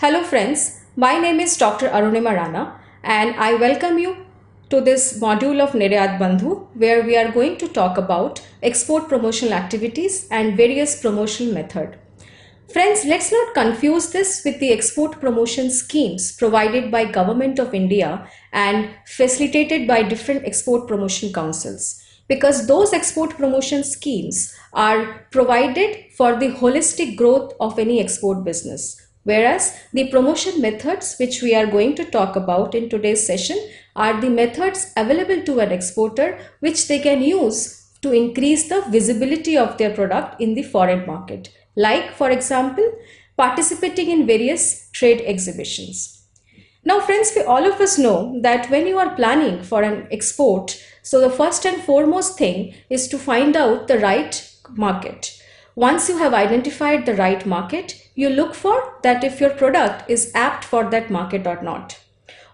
Hello friends, my name is Dr. Arunima Rana and I welcome you to this module of Niryat Bandhu where we are going to talk about export promotional activities and various promotional methods. Friends, let's not confuse this with the export promotion schemes provided by Government of India and facilitated by different export promotion councils, because those export promotion schemes are provided for the holistic growth of any export business. Whereas the promotion methods which we are going to talk about in today's session are the methods available to an exporter which they can use to increase the visibility of their product in the foreign market. Like, for example, participating in various trade exhibitions. Now, friends, all of us know that when you are planning for an export, so the first and foremost thing is to find out the right market. Once you have identified the right market, you look for that if your product is apt for that market or not.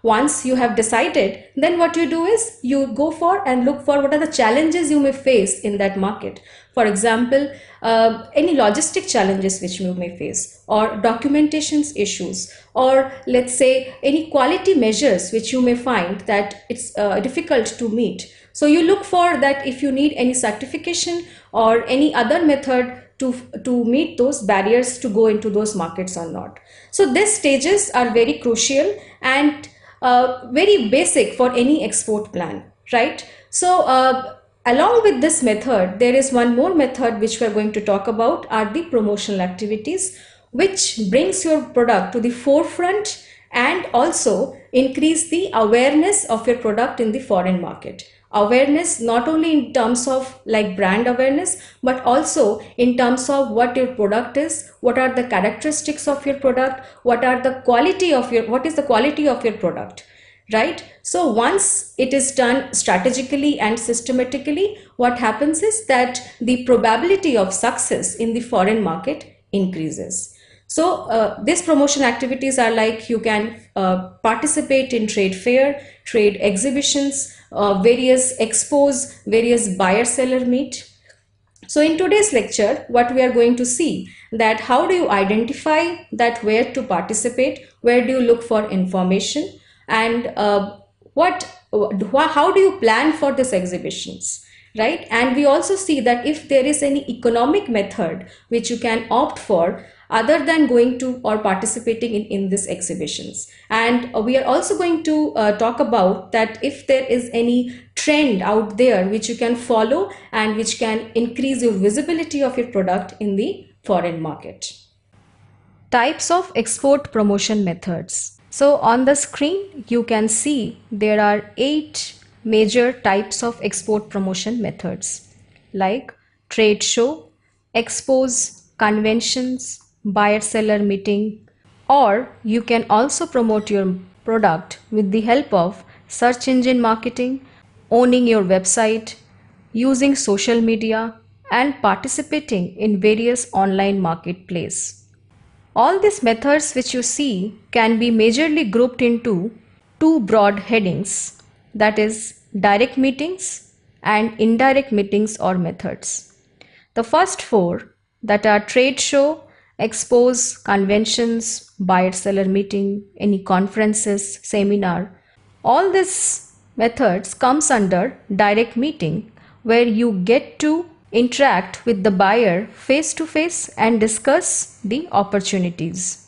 Once you have decided, then what you do is you go for and look for what are the challenges you may face in that market. For example, any logistic challenges which you may face, or documentation issues, or let's say any quality measures which you may find that it's difficult to meet. So you look for that if you need any certification or any other method to meet those barriers to go into those markets or not. So these stages are very crucial and very basic for any export plan, right? So along with this method, there is one more method which we are going to talk about are the promotional activities, which brings your product to the forefront and also increase the awareness of your product in the foreign market. Awareness not only in terms of like brand awareness, but also in terms of what your product is, what are the characteristics of your product, what is the quality of your product, right? So once it is done strategically and systematically, what happens is that the probability of success in the foreign market increases. So these promotion activities are like you can participate in trade fair, trade exhibitions, various expos, various buyer-seller meet. So in today's lecture, what we are going to see that how do you identify that where to participate, where do you look for information, and how do you plan for these exhibitions, right? And we also see that if there is any economic method which you can opt for other than going to or participating in these exhibitions. And we are also going to talk about that if there is any trend out there which you can follow and which can increase your visibility of your product in the foreign market. Types of export promotion methods. So on the screen, you can see there are 8 major types of export promotion methods like trade show, expos, conventions, buyer-seller meeting, or you can also promote your product with the help of search engine marketing, owning your website, using social media, and participating in various online marketplaces. All these methods which you see can be majorly grouped into 2 broad headings, that is direct meetings and indirect meetings or methods. The first 4 that are trade show, expos, conventions, buyer-seller meeting, any conferences, seminar, all these methods comes under direct meeting where you get to interact with the buyer face to face and discuss the opportunities.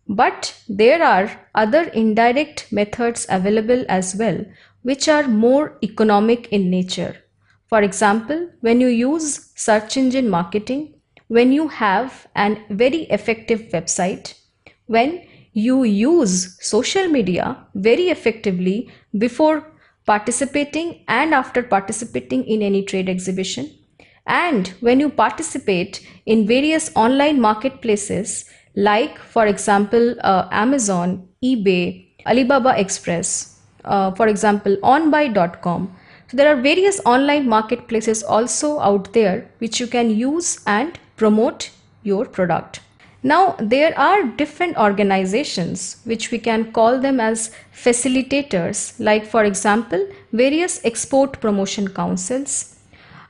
But there are other indirect methods available as well, which are more economic in nature. For example, when you use search engine marketing, when you have a very effective website, when you use social media very effectively before participating and after participating in any trade exhibition, and when you participate in various online marketplaces like, for example, Amazon, eBay, Alibaba Express, for example, onbuy.com. So there are various online marketplaces also out there which you can use and promote your product. Now there are different organizations which we can call them as facilitators, like for example various export promotion councils,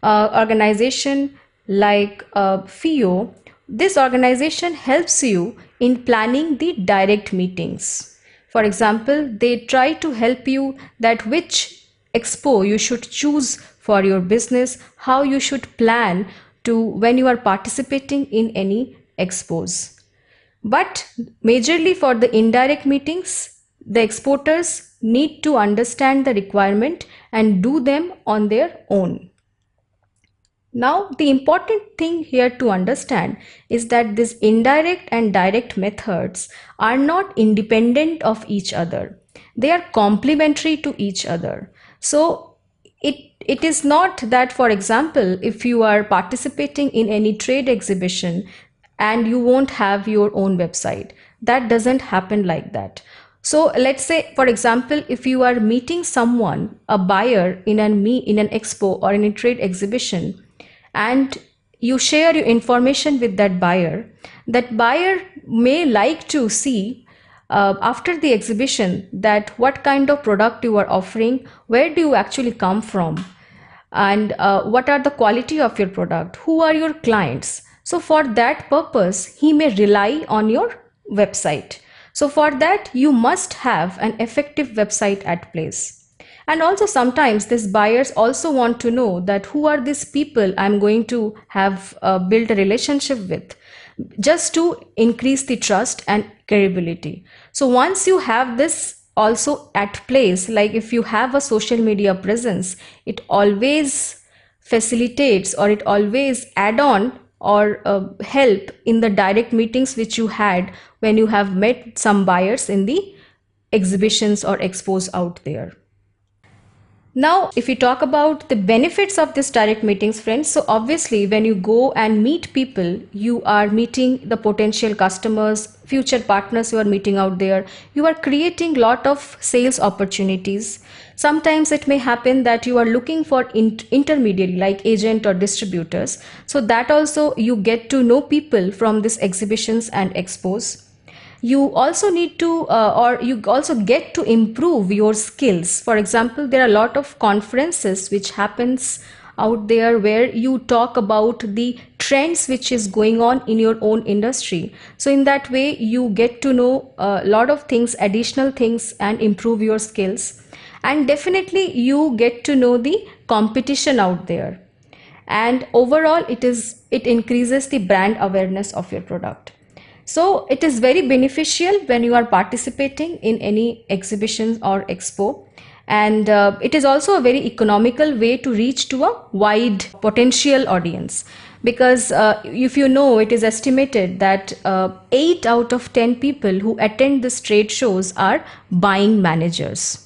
organization like FIO, This organization helps you in planning the direct meetings. For example, they try to help you that which expo you should choose for your business, how you should plan to when you are participating in any expos. But majorly for the indirect meetings, the exporters need to understand the requirement and do them on their own. Now, the important thing here to understand is that these indirect and direct methods are not independent of each other. They are complementary to each other. So, it is not that, for example, if you are participating in any trade exhibition and you won't have your own website, that doesn't happen like that. So let's say, for example, if you are meeting someone, a buyer in an expo or in a trade exhibition, and you share your information with that buyer may like to see after the exhibition that what kind of product you are offering, where do you actually come from, and what are the quality of your product, who are your clients. So for that purpose, he may rely on your website. So for that, you must have an effective website at place. And also sometimes these buyers also want to know that who are these people I'm going to have built a relationship with, just to increase the trust and credibility. So once you have this also at place, like if you have a social media presence, it always facilitates or it always add on or help in the direct meetings which you had when you have met some buyers in the exhibitions or expos out there. Now, if we talk about the benefits of this direct meetings, friends, so obviously when you go and meet people, you are meeting the potential customers, future partners you are meeting out there. You are creating lot of sales opportunities. Sometimes it may happen that you are looking for intermediary like agent or distributors. So that also you get to know people from these exhibitions and expos. You also need to or you also get to improve your skills. For example, there are a lot of conferences which happens out there where you talk about the trends which is going on in your own industry. So in that way you get to know a lot of things, additional things, and improve your skills. And definitely you get to know the competition out there, and overall it increases the brand awareness of your product. So it is very beneficial when you are participating in any exhibition or expo, and it is also a very economical way to reach to a wide potential audience, because if you know, it is estimated that 8 out of 10 people who attend these trade shows are buying managers.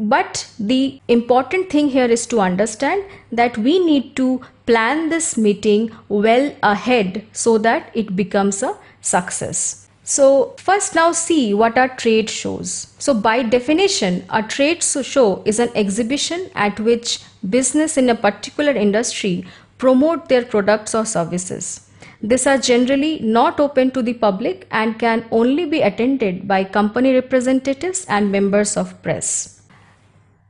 But the important thing here is to understand that we need to plan this meeting well ahead so that it becomes a success. So first, now see what are trade shows. So by definition, a trade show is an exhibition at which business in a particular industry promote their products or services. These are generally not open to the public and can only be attended by company representatives and members of press.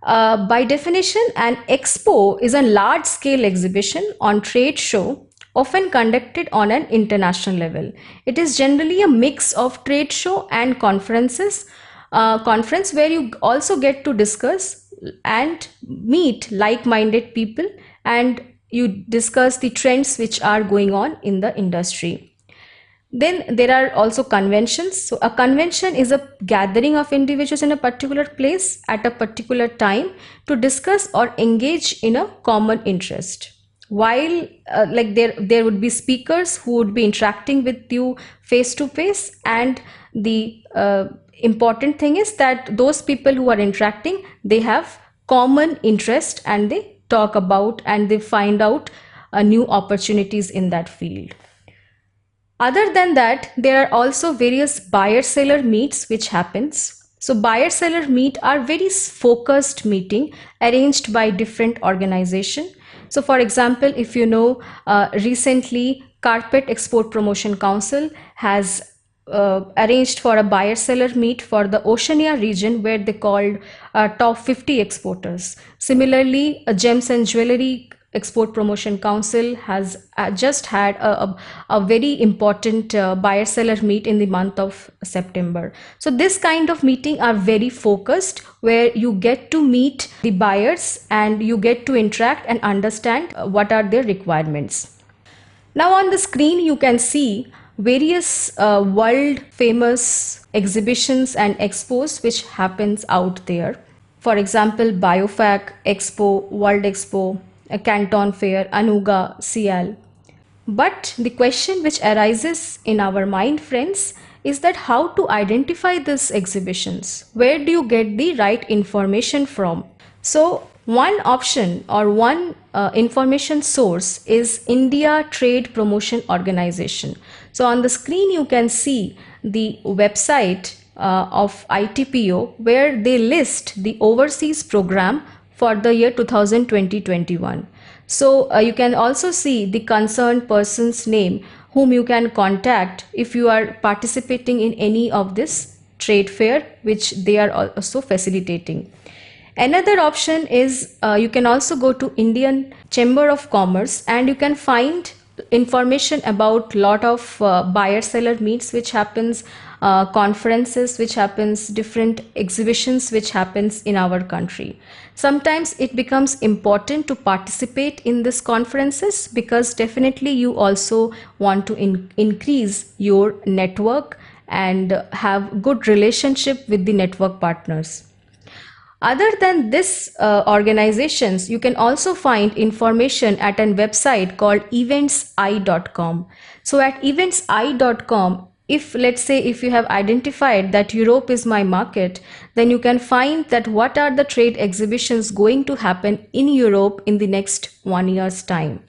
By definition, an expo is a large-scale exhibition on trade show often conducted on an international level. It is generally a mix of trade show and conferences, conference where you also get to discuss and meet like-minded people, and you discuss the trends which are going on in the industry. Then there are also conventions. So a convention is a gathering of individuals in a particular place at a particular time to discuss or engage in a common interest. While like there would be speakers who would be interacting with you face to face, and the important thing is that those people who are interacting, they have common interest and they talk about and they find out new opportunities in that field. Other than that, there are also various buyer-seller meets which happens. So buyer-seller meet are very focused meeting arranged by different organization. So for example, if you know, recently Carpet Export Promotion Council has arranged for a buyer-seller meet for the Oceania region, where they called top 50 exporters. Similarly, Gems and Jewelry Export Promotion Council has just had a very important buyer seller meet in the month of September. So this kind of meeting are very focused, where you get to meet the buyers and you get to interact and understand what are their requirements. Now on the screen you can see various world famous exhibitions and expos which happens out there. For example, Biofac Expo, World Expo, Canton Fair, Anuga, Sial. But the question which arises in our mind, friends, is that how to identify these exhibitions? Where do you get the right information from? So one option or one information source is India Trade Promotion Organization. So on the screen you can see the website of ITPO, where they list the overseas program for the year 2020-21. So you can also see the concerned person's name whom you can contact if you are participating in any of this trade fair which they are also facilitating. Another option is you can also go to Indian Chamber of Commerce and you can find information about lot of buyer seller meets which happens, conferences which happens, different exhibitions which happens in our country. Sometimes it becomes important to participate in these conferences because definitely you also want to increase your network and have good relationship with the network partners. Other than this organizations, you can also find information at a website called eventsI.com. So at eventsI.com, if let's say if you have identified that Europe is my market, then you can find that what are the trade exhibitions going to happen in Europe in the next 1 year's time.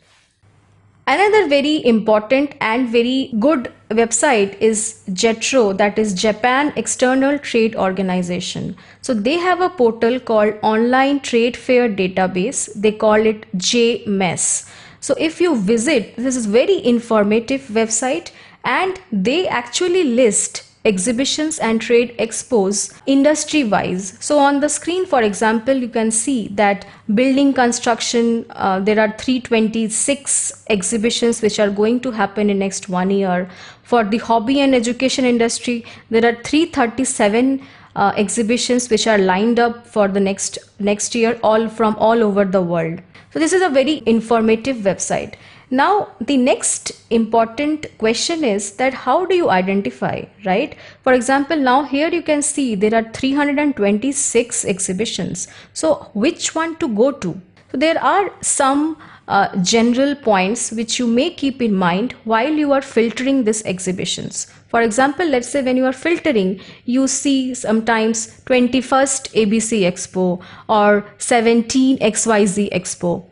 Another very important and very good website is JETRO, that is Japan External Trade Organization. So they have a portal called Online Trade Fair Database. They call it JMES. So if you visit, this is very informative website and they actually list exhibitions and trade expos industry wise. So on the screen, for example, you can see that building construction, there are 326 exhibitions which are going to happen in next 1 year. For the hobby and education industry, there are 337 exhibitions which are lined up for the next year, all from all over the world. So this is a very informative website. Now, the next important question is that how do you identify, right? For example, now here you can see there are 326 exhibitions. So which one to go to? So there are some general points which you may keep in mind while you are filtering these exhibitions. For example, let's say when you are filtering, you see sometimes 21st ABC Expo or 17 XYZ Expo.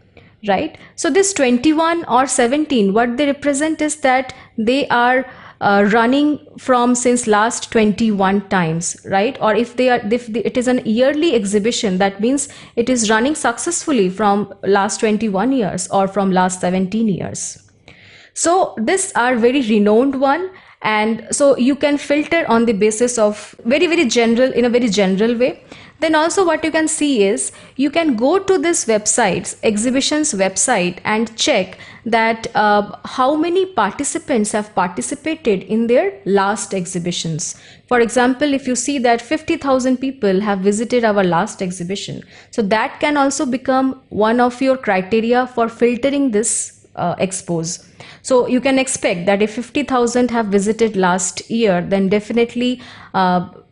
Right? So this 21 or 17, what they represent is that they are running from since last 21 times, right? Or if it is an yearly exhibition, that means it is running successfully from last 21 years or from last 17 years. So these are very renowned one. And so you can filter on the basis of very general, in a very general way. Then also what you can see is you can go to this website's exhibitions website and check that how many participants have participated in their last exhibitions. For example, if you see that 50,000 people have visited our last exhibition, so that can also become one of your criteria for filtering this expos. So you can expect that if 50,000 have visited last year, then definitely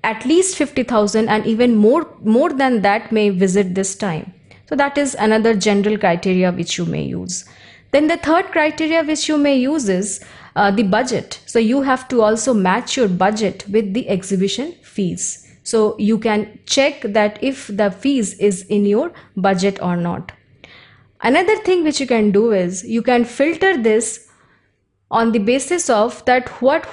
at least 50,000 and even more than that may visit this time. So that is another general criteria which you may use. Then the third criteria which you may use is the budget. So you have to also match your budget with the exhibition fees. So you can check that if the fees is in your budget or not. Another thing which you can do is you can filter this on the basis of that what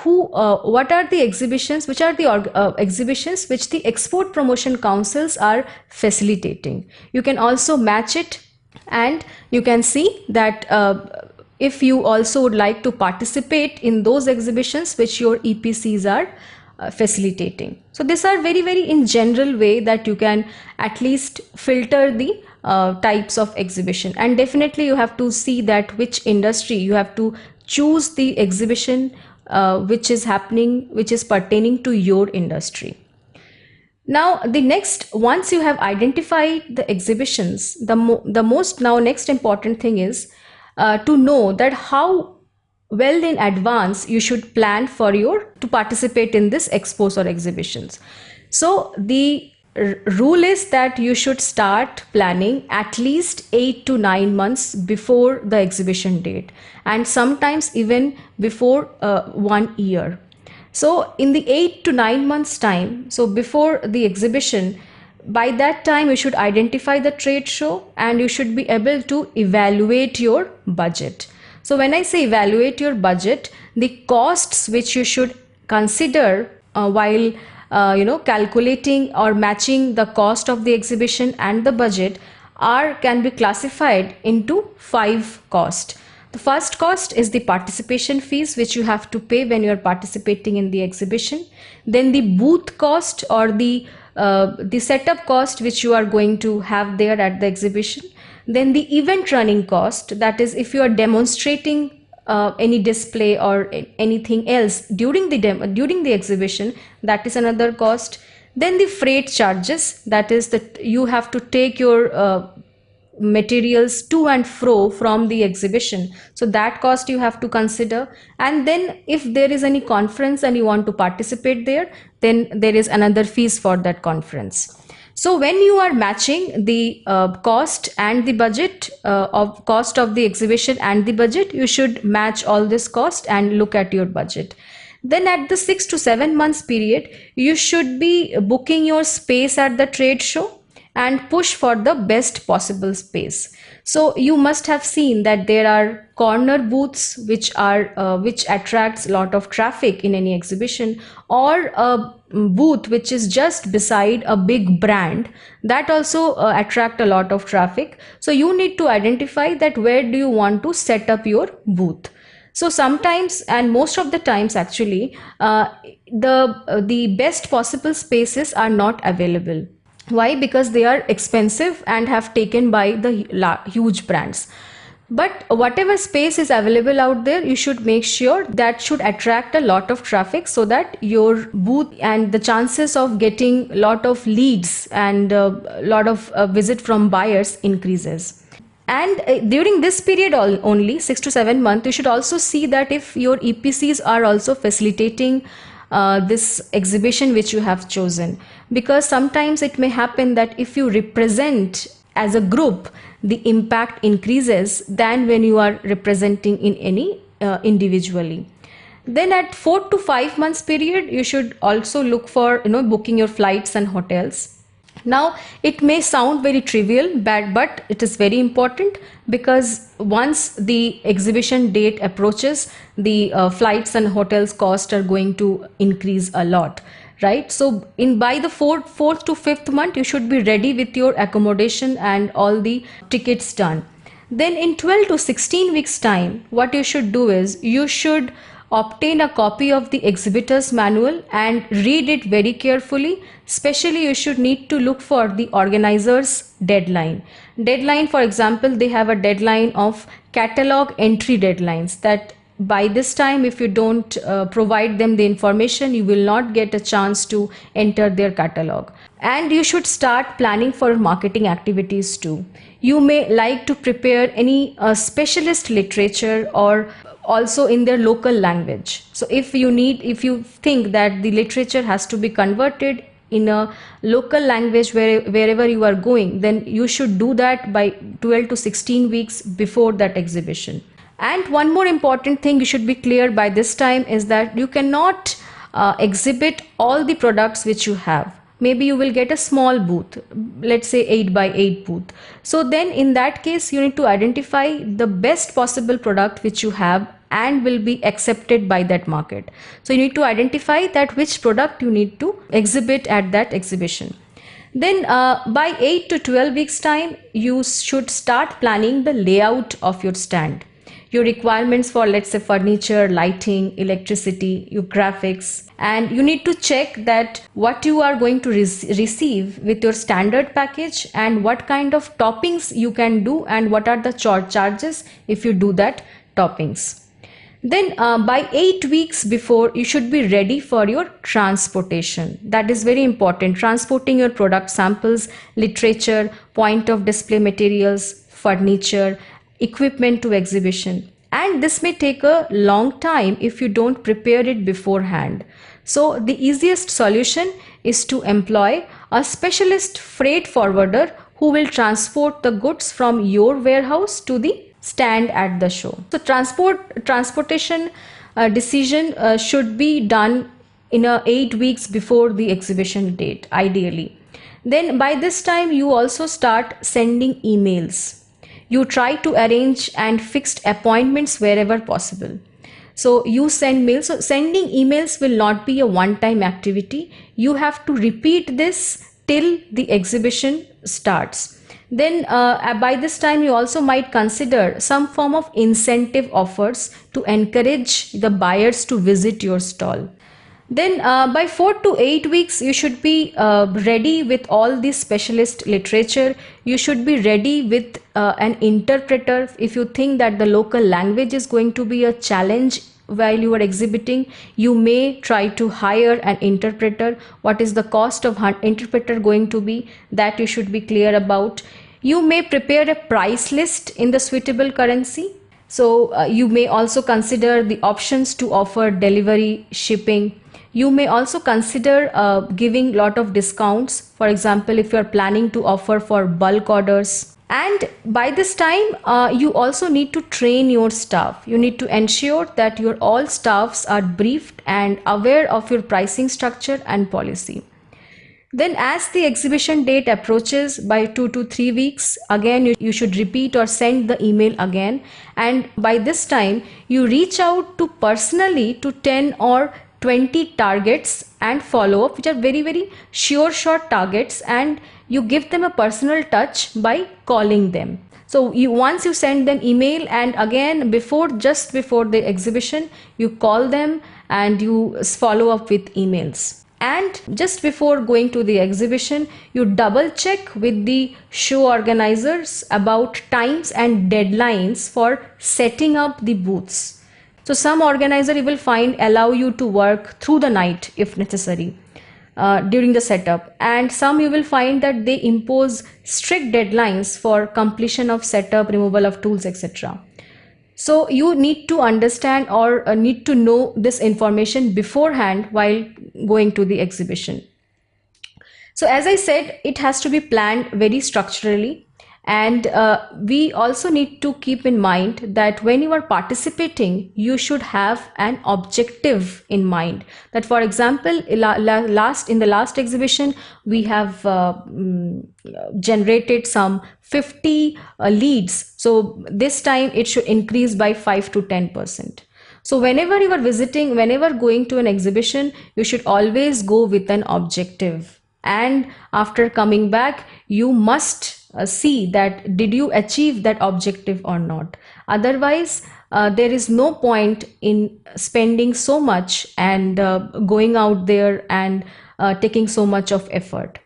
are the exhibitions, which are the exhibitions which the export promotion councils are facilitating. You can also match it and you can see that if you also would like to participate in those exhibitions which your EPCs are facilitating. So these are very in general way that you can at least filter the types of exhibition, and definitely you have to see that which industry you have to choose the exhibition which is happening, which is pertaining to your industry. Now, the next, once you have identified the exhibitions, the most now next important thing is to know that how well in advance you should plan for your to participate in this expos or exhibitions. So the rule is that you should start planning at least 8 to 9 months before the exhibition date, and sometimes even before 1 year. So in the 8 to 9 months time, so before the exhibition, by that time you should identify the trade show and you should be able to evaluate your budget. So when I say evaluate your budget, the costs which you should consider while calculating or matching the cost of the exhibition and the budget can be classified into 5 costs. The first cost is the participation fees which you have to pay when you are participating in the exhibition. Then the booth cost or the setup cost which you are going to have there at the exhibition. Then the event running cost, that is if you are demonstrating any display or anything else during the exhibition, that is another cost. Then the freight charges, that is that you have to take your materials to and fro from the exhibition, so that cost you have to consider. And then if there is any conference and you want to participate there, then there is another fees for that conference. So when you are matching the cost and the budget of cost of the exhibition and the budget, you should match all this cost and look at your budget. Then at the 6 to 7 months period, you should be booking your space at the trade show and push for the best possible space. So you must have seen that there are corner booths which attracts a lot of traffic in any exhibition, or a booth which is just beside a big brand that also attract a lot of traffic. So you need to identify that where do you want to set up your booth. So sometimes, and most of the times actually, the best possible spaces are not available. Why? Because they are expensive and have taken by the huge brands. But whatever space is available out there, you should make sure that should attract a lot of traffic, so that your booth and the chances of getting a lot of leads and a lot of visit from buyers increases. And during this period only 6 to 7 months, you should also see that if your EPCs are also facilitating this exhibition which you have chosen, because sometimes it may happen that if you represent as a group, the impact increases than when you are representing in any individually. Then at 4 to 5 months period, you should also look for booking your flights and hotels. Now it may sound very trivial, but it is very important, because once the exhibition date approaches, the flights and hotels cost are going to increase a lot, right? So by the fourth to fifth month, you should be ready with your accommodation and all the tickets done. Then in 12 to 16 weeks time, what you should do is you should obtain a copy of the exhibitor's manual and read it very carefully. Especially you should need to look for the organizer's deadline. For example, they have a deadline of catalog entry deadlines, that by this time if you don't provide them the information, you will not get a chance to enter their catalog. And you should start planning for marketing activities too. You may like to prepare any specialist literature, or also in their local language. So if you think that the literature has to be converted in a local language wherever you are going, then you should do that by 12 to 16 weeks before that exhibition. And one more important thing you should be clear by this time is that you cannot exhibit all the products which you have. Maybe you will get a small booth, let's say 8 by 8 booth. So then in that case, you need to identify the best possible product which you have and will be accepted by that market. So you need to identify that which product you need to exhibit at that exhibition. Then by 8 to 12 weeks time, you should start planning the layout of your stand. your requirements for, let's say, furniture, lighting, electricity, your graphics, and you need to check that what you are going to receive with your standard package and what kind of toppings you can do and what are the charges if you do that toppings. Then by 8 weeks before, you should be ready for your transportation. That is very important. Transporting your product samples, literature, point of display materials, furniture, equipment to exhibition. And this may take a long time if you don't prepare it beforehand. So the easiest solution is to employ a specialist freight forwarder who will transport the goods from your warehouse to the stand at the show. So transportation decision should be done in 8 weeks before the exhibition date, ideally. Then by this time you also start sending emails. You try to arrange and fixed appointments wherever possible. So you send mails. So sending emails will not be a one-time activity. You have to repeat this till the exhibition starts. Then by this time you also might consider some form of incentive offers to encourage the buyers to visit your stall. Then by 4 to 8 weeks you should be ready with all this specialist literature. You should be ready with an interpreter. If you think that the local language is going to be a challenge while you are exhibiting, you may try to hire an interpreter. What is the cost of interpreter going to be, that you should be clear about. You may prepare a price list in the suitable currency. So you may also consider the options to offer delivery, shipping. You may also consider giving lot of discounts. For example, if you are planning to offer for bulk orders. And by this time, you also need to train your staff. You need to ensure that your all staffs are briefed and aware of your pricing structure and policy. Then as the exhibition date approaches by 2 to 3 weeks, again you should repeat or send the email again. And by this time, you reach out to personally to 10 or 20 targets and follow up, which are very, very sure shot targets, and you give them a personal touch by calling them. So once you send them email, and again just before the exhibition, you call them and you follow up with emails. And just before going to the exhibition, you double check with the show organizers about times and deadlines for setting up the booths. So some organizer you will find allow you to work through the night if necessary during the setup, and some you will find that they impose strict deadlines for completion of setup, removal of tools, etc. So you need to understand or need to know this information beforehand while going to the exhibition. So as I said, it has to be planned very structurally. And we also need to keep in mind that when you are participating, you should have an objective in mind. That, for example, in the last exhibition, we have generated some 50 leads. So this time it should increase by 5 to 10%. So whenever you are visiting, whenever going to an exhibition, you should always go with an objective. And after coming back, you must see that did you achieve that objective or not. Otherwise, there is no point in spending so much and going out there and taking so much of effort.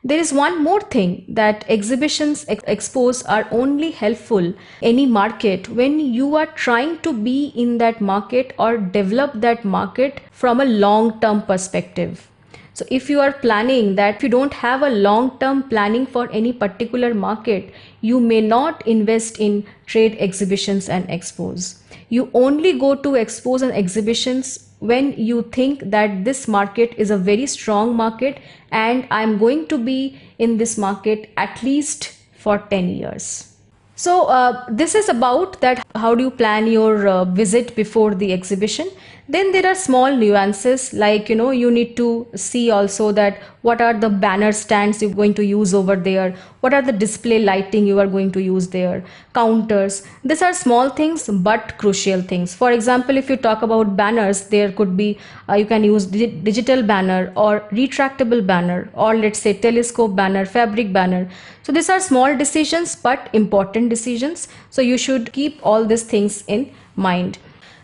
There is one more thing, that exhibitions, expos are only helpful any market when you are trying to be in that market or develop that market from a long-term perspective. So if you are planning that, if you don't have a long-term planning for any particular market, you may not invest in trade exhibitions and expos. You only go to expos and exhibitions when you think that this market is a very strong market and I'm going to be in this market at least for 10 years. So this is about that, how do you plan your visit before the exhibition. Then there are small nuances, like you need to see also that what are the banner stands you're going to use over there, what are the display lighting you are going to use there, counters. These are small things but crucial things. For example, if you talk about banners, there could be you can use digital banner or retractable banner, or let's say telescope banner, fabric banner. So these are small decisions but important decisions, so you should keep all these things in mind.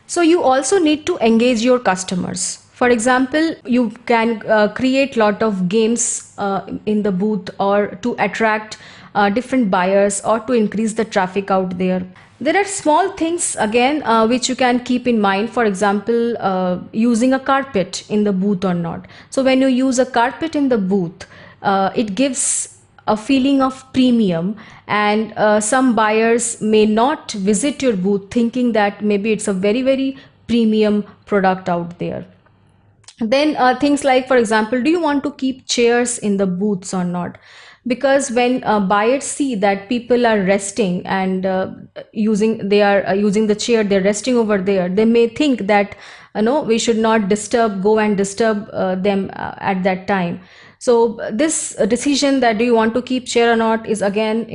So you also need to engage your customers. For example, you can create lot of games in the booth, or to attract different buyers, or to increase the traffic out there. There are small things again which you can keep in mind. For example, using a carpet in the booth or not. So when you use a carpet in the booth, it gives a feeling of premium, and some buyers may not visit your booth thinking that maybe it's a very premium product out there. Then things like, for example, do you want to keep chairs in the booths or not? Because when buyers see that people are resting and using the chair, they're resting over there, they may think that we should not go and disturb them at that time. So this decision that do you want to keep chair or not is again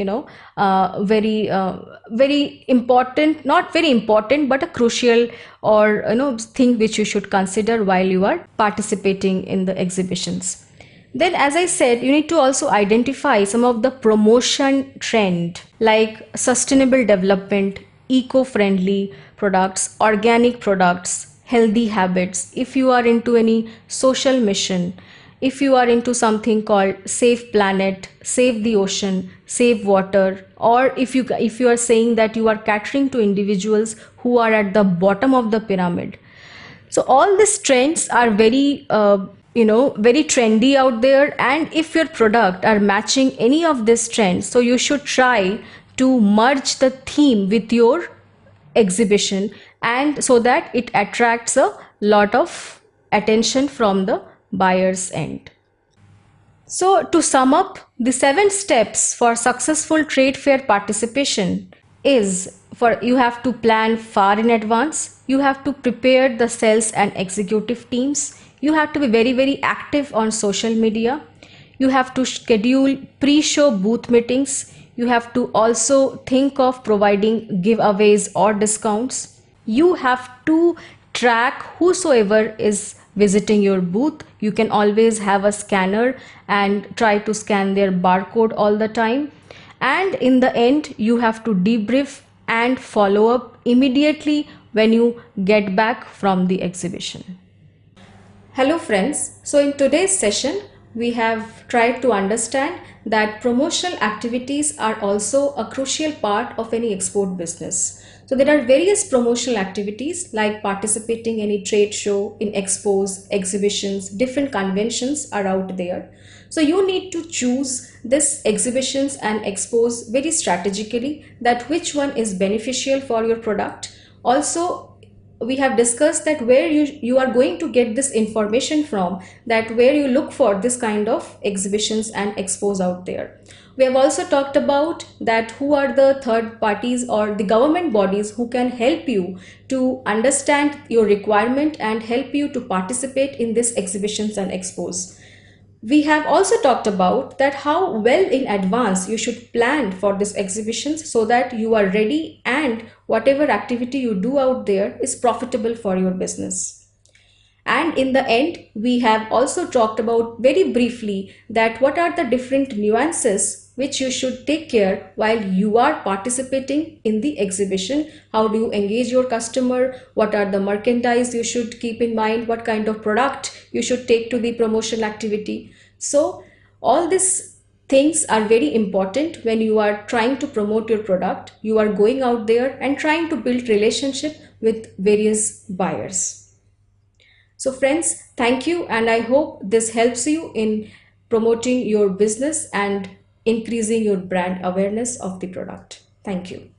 very important, not very important, but a crucial or thing which you should consider while you are participating in the exhibitions. Then, as I said, you need to also identify some of the promotion trend, like sustainable development, eco-friendly products, organic products, healthy habits. If you are into any social mission, if you are into something called save planet, save the ocean, save water, or if you are saying that you are catering to individuals who are at the bottom of the pyramid. So all these trends are very very trendy out there, and if your product are matching any of these trends, so you should try to merge the theme with your exhibition, and so that it attracts a lot of attention from the buyer's end. So to sum up, the 7 steps for successful trade fair participation is: for you have to plan far in advance, you have to prepare the sales and executive teams, you have to be very active on social media, you have to schedule pre-show booth meetings, you have to also think of providing giveaways or discounts, you have to track whosoever is visiting your booth. You can always have a scanner and try to scan their barcode all the time. And in the end, you have to debrief and follow up immediately when you get back from the exhibition. Hello friends, so in today's session we have tried to understand that promotional activities are also a crucial part of any export business. So there are various promotional activities like participating in any trade show, in expos, exhibitions, different conventions are out there. So you need to choose this exhibitions and expos very strategically, that which one is beneficial for your product. Also, we have discussed that where you are going to get this information from, that where you look for this kind of exhibitions and expos out there. We have also talked about that who are the third parties or the government bodies who can help you to understand your requirement and help you to participate in these exhibitions and expos. We have also talked about that how well in advance you should plan for these exhibitions so that you are ready and whatever activity you do out there is profitable for your business. And in the end, we have also talked about very briefly that what are the different nuances which you should take care while you are participating in the exhibition. How do you engage your customer? What are the merchandise you should keep in mind? What kind of product you should take to the promotional activity? So all these things are very important when you are trying to promote your product. You are going out there and trying to build relationship with various buyers. So friends, thank you, and I hope this helps you in promoting your business and increasing your brand awareness of the product. Thank you.